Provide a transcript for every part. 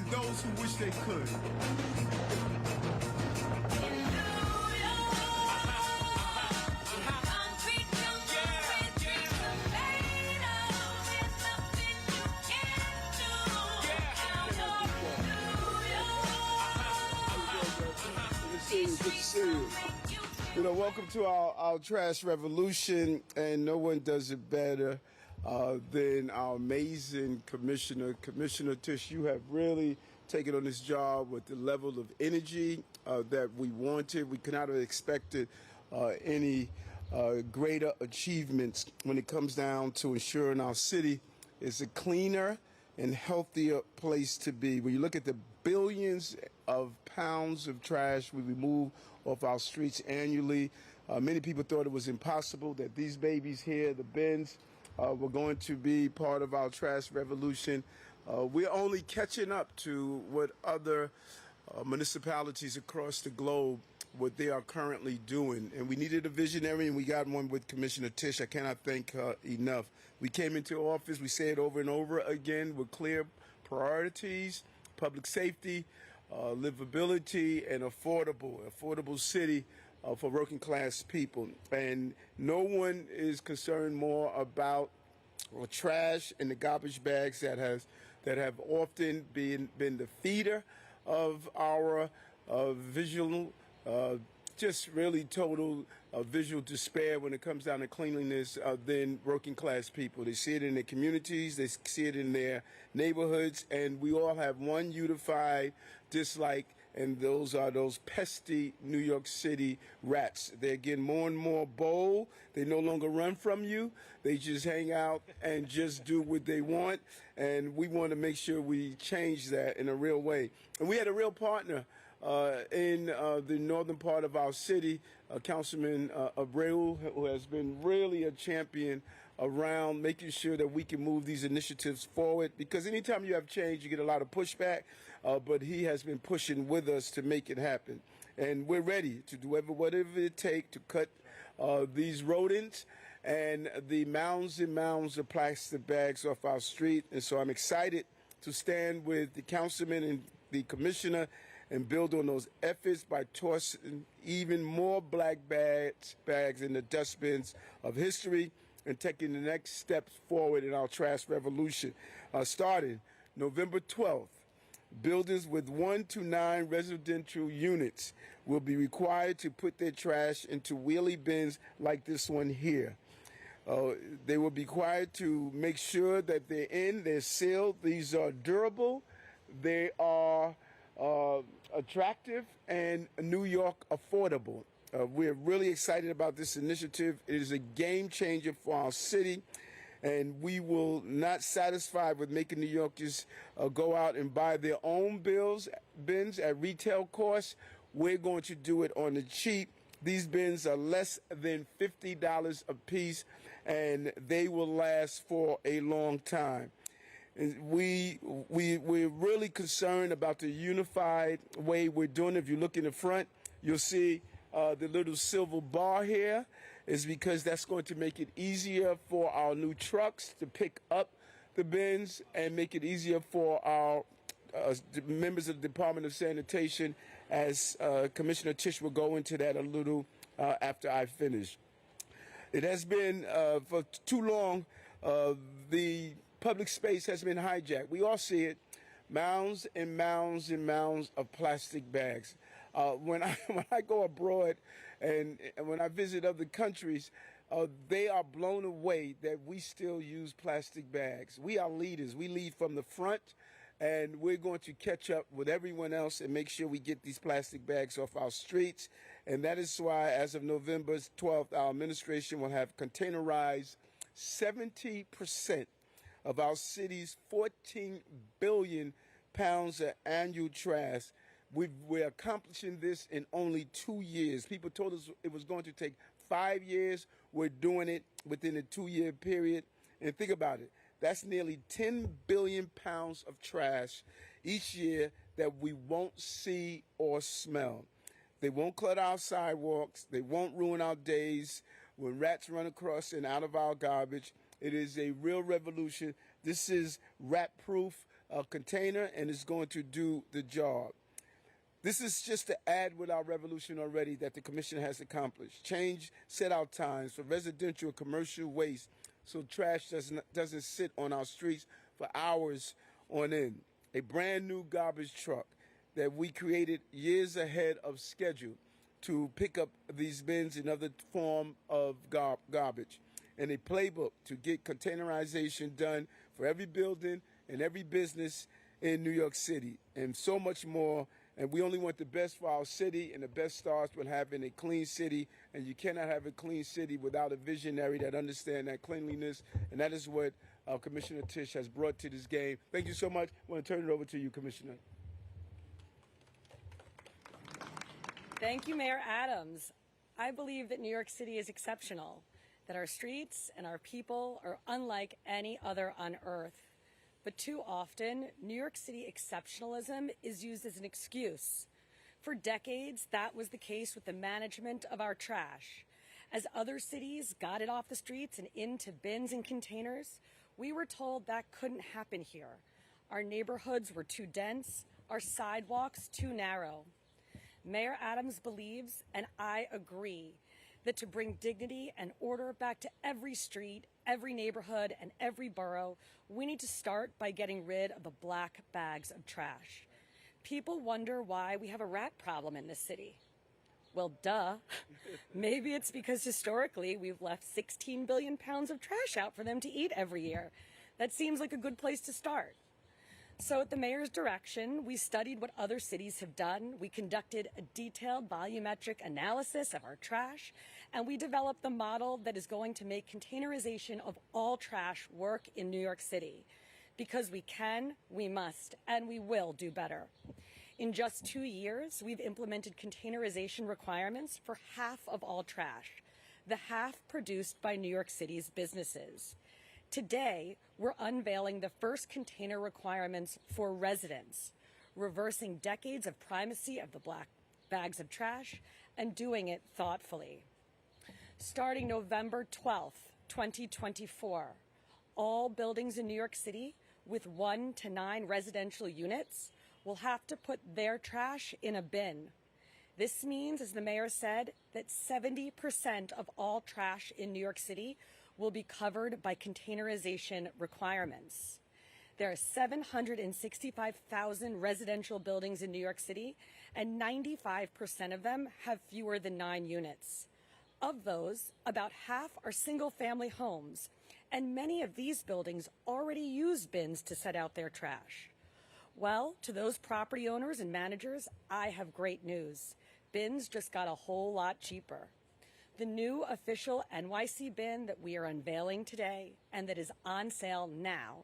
those who wish they could. Good to see you. You know, welcome to our trash revolution, and no one does it better than our amazing Commissioner Tish. You have really taken on this job with the level of energy that we wanted. We could not have expected any greater achievements when it comes down to ensuring our city is a cleaner and healthier place to be. When you look at the billions of pounds of trash we remove off our streets annually, many people thought it was impossible that these babies here, the bins, were going to be part of our trash revolution. We're only catching up to what other municipalities across the globe, what they are currently doing. And we needed a visionary, and we got one with Commissioner Tish. I cannot thank her enough. We came into office, we say it over and over again, with clear priorities: public safety, livability, and affordable city for working class people. And no one is concerned more about trash and the garbage bags that have often been the feeder of our visual just really total visual despair when it comes down to cleanliness than working class people. They see it in their communities, they see it in their neighborhoods, and we all have one unified dislike, and those are those pesky New York City rats. They're getting more and more bold. They no longer run from you. They just hang out and just do what they want, and we want to make sure we change that in a real way. And we had a real partner in the northern part of our city, Councilman Abreu, who has been really a champion around making sure that we can move these initiatives forward, because anytime you have change, you get a lot of pushback, but he has been pushing with us to make it happen. And we're ready to do whatever it takes to cut these rodents and the mounds and mounds of plastic bags off our street. And so I'm excited to stand with the councilman and the commissioner and build on those efforts by tossing even more black bags in the dustbins of history and taking the next steps forward in our trash revolution. Starting November 12th, buildings with 1 to 9 residential units will be required to put their trash into wheelie bins like this one here. They will be required to make sure that they're sealed. These are durable, they are attractive, and New York affordable. We're really excited about this initiative. It is a game changer for our city, and we will not satisfy with making New Yorkers go out and buy their own bins at retail cost. We're going to do it on the cheap. These bins are less than $50 a piece, and they will last for a long time. We're really concerned about the unified way we're doing it. If you look in the front, you'll see the little silver bar here is because that's going to make it easier for our new trucks to pick up the bins and make it easier for our members of the Department of Sanitation, as Commissioner Tish will go into that a little after I finish. It has been for too long, the public space has been hijacked. We all see it. Mounds and mounds and mounds of plastic bags. When I go abroad and when I visit other countries, they are blown away that we still use plastic bags. We are leaders. We lead from the front, and we're going to catch up with everyone else and make sure we get these plastic bags off our streets. And that is why, as of November 12th, our administration will have containerized 70% of our city's 14 billion pounds of annual trash. We're accomplishing this in only 2 years. People told us it was going to take 5 years. We're doing it within a 2-year period. And think about it. That's nearly 10 billion pounds of trash each year that we won't see or smell. They won't clutter our sidewalks. They won't ruin our days when rats run across and out of our garbage. It is a real revolution This is rat-proof container, and it's going to do the job. This is just to add with our revolution already that the Commission has accomplished. Change set-out times for residential and commercial waste so trash doesn't sit on our streets for hours on end. A brand new garbage truck that we created years ahead of schedule to pick up these bins and other form of garbage. And a playbook to get containerization done for every building and every business in New York City, and so much more. And we only want the best for our city, and the best starts with having a clean city. And you cannot have a clean city without a visionary that understands that cleanliness. And that is what Commissioner Tisch has brought to this game. Thank you so much. I want to turn it over to you, Commissioner. Thank you, Mayor Adams. I believe that New York City is exceptional, that our streets and our people are unlike any other on earth. But too often, New York City exceptionalism is used as an excuse. For decades, that was the case with the management of our trash. As other cities got it off the streets and into bins and containers, we were told that couldn't happen here. Our neighborhoods were too dense, our sidewalks too narrow. Mayor Adams believes, and I agree, that to bring dignity and order back to every street, every neighborhood, and every borough, we need to start by getting rid of the black bags of trash. People wonder why we have a rat problem in this city. Well, duh. Maybe it's because historically we've left 16 billion pounds of trash out for them to eat every year. That seems like a good place to start. So at the mayor's direction, we studied what other cities have done. We conducted a detailed volumetric analysis of our trash, and we developed the model that is going to make containerization of all trash work in New York City. Because we can, we must, and we will do better. In just 2 years, we've implemented containerization requirements for half of all trash, the half produced by New York City's businesses. Today, we're unveiling the first container requirements for residents, reversing decades of primacy of the black bags of trash and doing it thoughtfully. Starting November 12th, 2024, all buildings in New York City with 1 to 9 residential units will have to put their trash in a bin. This means, as the mayor said, that 70% of all trash in New York City will be covered by containerization requirements. There are 765,000 residential buildings in New York City, and 95% of them have fewer than 9 units. Of those, about half are single-family homes, and many of these buildings already use bins to set out their trash. Well, to those property owners and managers, I have great news. Bins just got a whole lot cheaper. The new official NYC bin that we are unveiling today and that is on sale now,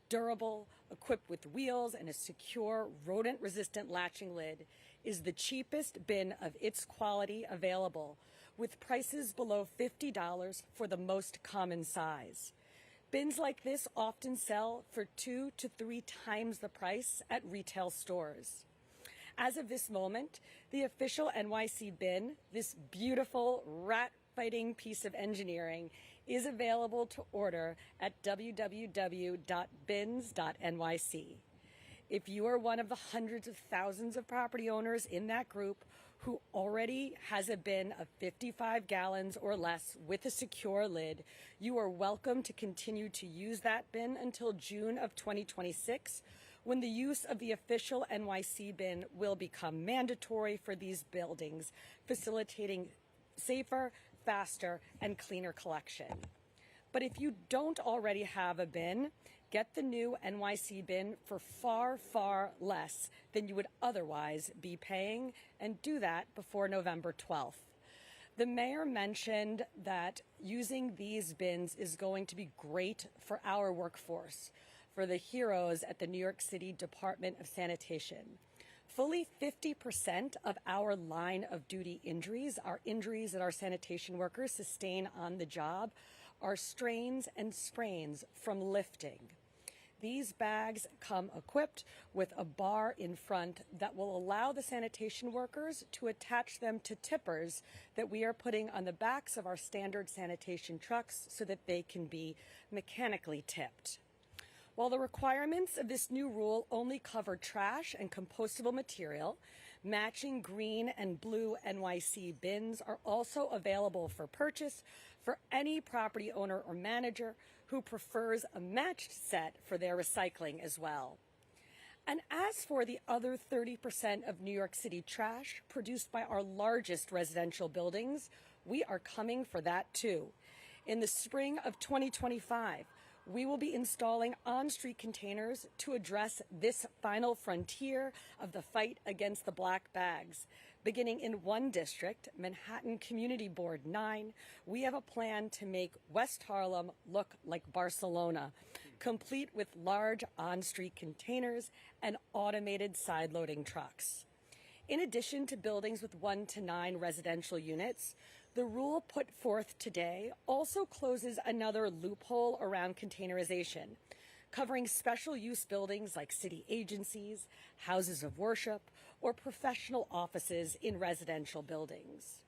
durable, equipped with wheels and a secure rodent-resistant latching lid, is the cheapest bin of its quality available, with prices below $50 for the most common size. Bins like this often sell for 2 to 3 times the price at retail stores. As of this moment, the official NYC bin, this beautiful rat-fighting piece of engineering, is available to order at www.bins.nyc. If you are one of the hundreds of thousands of property owners in that group who already has a bin of 55 gallons or less with a secure lid, you are welcome to continue to use that bin until June of 2026, when the use of the official NYC bin will become mandatory for these buildings, facilitating safer, faster, and cleaner collection. But if you don't already have a bin, get the new NYC bin for far, far less than you would otherwise be paying, and do that before November 12th. The mayor mentioned that using these bins is going to be great for our workforce, for the heroes at the New York City Department of Sanitation. Fully 50% of our line of duty injuries, our injuries that our sanitation workers sustain on the job, are strains and sprains from lifting. These bags come equipped with a bar in front that will allow the sanitation workers to attach them to tippers that we are putting on the backs of our standard sanitation trucks so that they can be mechanically tipped. While the requirements of this new rule only cover trash and compostable material, matching green and blue NYC bins are also available for purchase for any property owner or manager who prefers a matched set for their recycling as well. And as for the other 30% of New York City trash produced by our largest residential buildings, we are coming for that too. In the spring of 2025, we will be installing on-street containers to address this final frontier of the fight against the black bags. Beginning in one district, Manhattan Community Board 9, we have a plan to make West Harlem look like Barcelona, complete with large on-street containers and automated side-loading trucks. In addition to buildings with 1 to 9 residential units, the rule put forth today also closes another loophole around containerization, covering special use buildings like city agencies, houses of worship, or professional offices in residential buildings.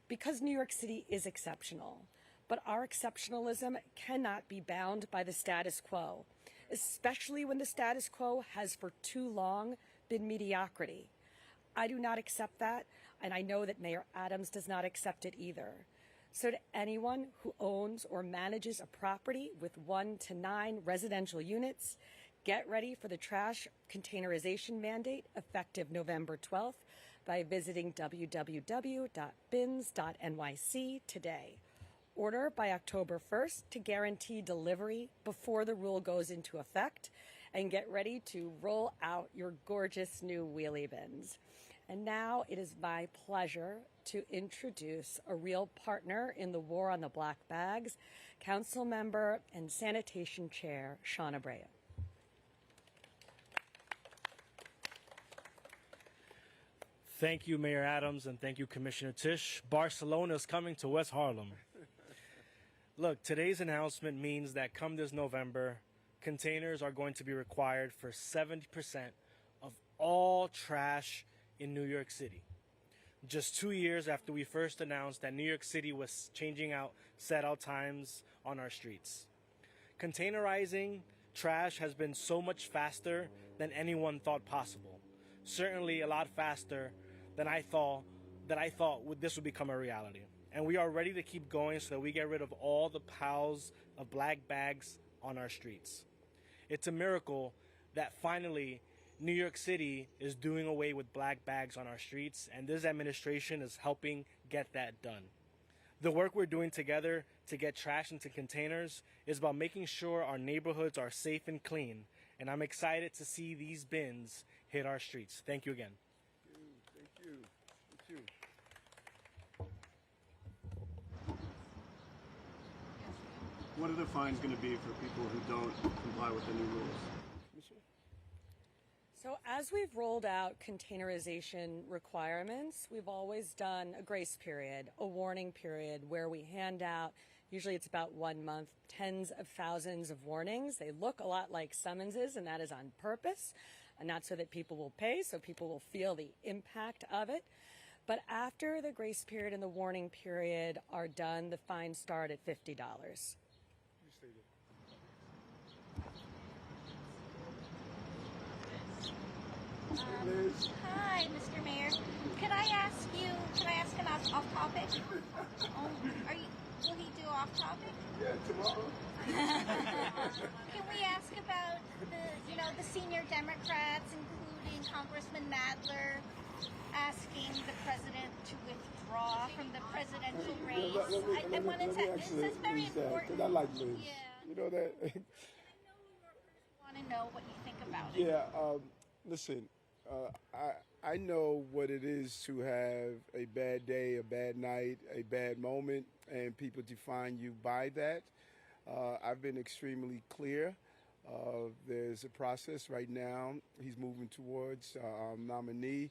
Because New York City is exceptional, but our exceptionalism cannot be bound by the status quo, especially when the status quo has for too long been mediocrity. I do not accept that, and I know that Mayor Adams does not accept it either. So to anyone who owns or manages a property with 1 to 9 residential units, get ready for the trash containerization mandate effective November 12th by visiting www.bins.nyc today. Order by October 1st to guarantee delivery before the rule goes into effect, and get ready to roll out your gorgeous new wheelie bins. And now it is my pleasure to introduce a real partner in the war on the black bags, Council Member and Sanitation Chair Sean Abreu. Thank you, Mayor Adams, and thank you, Commissioner Tisch. Barcelona is coming to West Harlem. Look, today's announcement means that come this November, containers are going to be required for 70% of all trash in New York City. Just 2 years after we first announced that New York City was changing out set-out times on our streets. Containerizing trash has been so much faster than anyone thought possible. Certainly a lot faster than I thought this would become a reality. And we are ready to keep going so that we get rid of all the piles of black bags on our streets. It's a miracle that finally New York City is doing away with black bags on our streets, and this administration is helping get that done. The work we're doing together to get trash into containers is about making sure our neighborhoods are safe and clean, and I'm excited to see these bins hit our streets. Thank you again. Thank you. Thank you. What are the fines going to be for people who don't comply with the new rules? So as we've rolled out containerization requirements, we've always done a grace period, a warning period, where we hand out, usually it's about 1 month, tens of thousands of warnings. They look a lot like summonses, and that is on purpose, and not so that people will pay, so people will feel the impact of it. But after the grace period and the warning period are done, the fines start at $50. Hi, Mr. Mayor. Can I ask an off topic? Will he do off topic? Yeah, tomorrow. Can we ask about the senior Democrats, including Congressman Nadler, asking the president to withdraw from the presidential race? This is very important. I like Liz. Yeah. You know that? I know New Yorkers want to know what you think about it. Yeah, listen, I know what it is to have a bad day, a bad night, a bad moment, and people define you by that. I've been extremely clear. There's a process right now. He's moving towards nominee,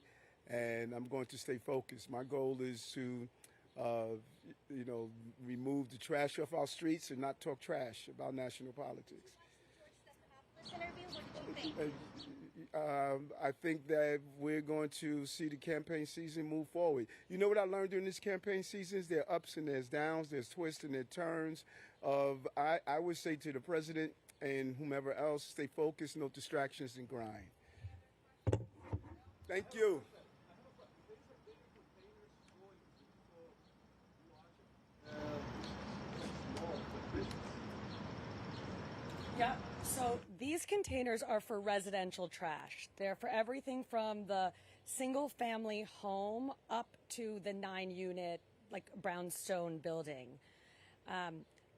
and I'm going to stay focused. My goal is to, remove the trash off our streets and not talk trash about national politics. Interview, what did you think? I think that we're going to see the campaign season move forward. You know what I learned during this campaign season? There are ups and there's downs, there's twists and there's turns. I would say to the president, and whomever else, stay focused, no distractions, and grind. Thank you. Yeah. So these containers are for residential trash. They're for everything from the single family home up to the 9-unit, like brownstone building.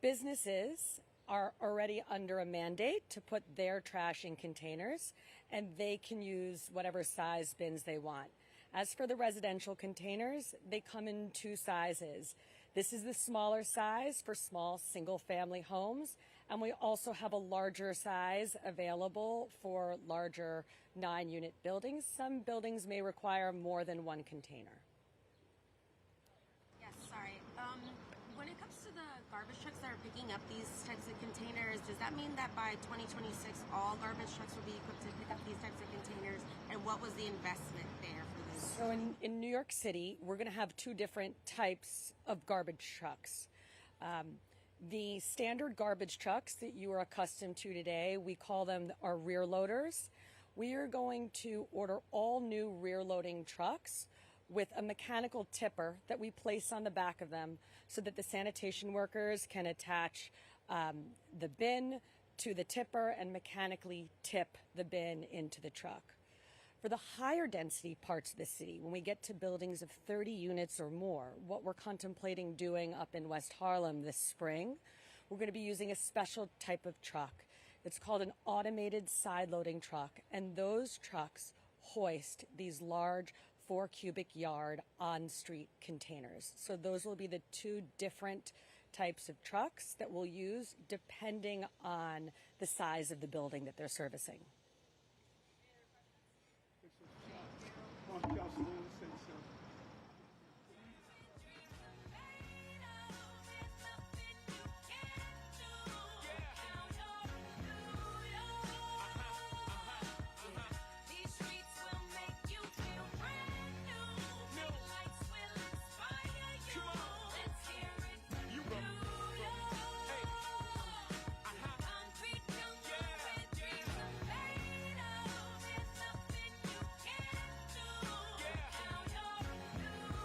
Businesses are already under a mandate to put their trash in containers, and they can use whatever size bins they want. As for the residential containers, they come in 2 sizes. This is the smaller size for small single family homes, and we also have a larger size available for larger 9-unit buildings. Some buildings may require more than 1 container. Yes, sorry. When it comes to the garbage trucks that are picking up these types of containers, does that mean that by 2026 all garbage trucks will be equipped to pick up these types of containers? And what was the investment there for this? So in New York City, we're going to have 2 different types of garbage trucks. The standard garbage trucks that you are accustomed to today, we call them our rear loaders. We are going to order all new rear loading trucks with a mechanical tipper that we place on the back of them so that the sanitation workers can attach the bin to the tipper and mechanically tip the bin into the truck. For the higher density parts of the city, when we get to buildings of 30 units or more, what we're contemplating doing up in West Harlem this spring, we're going to be using a special type of truck. It's called an automated side loading truck, and those trucks hoist these large 4 cubic yard on-street containers. So those will be the 2 different types of trucks that we'll use depending on the size of the building that they're servicing.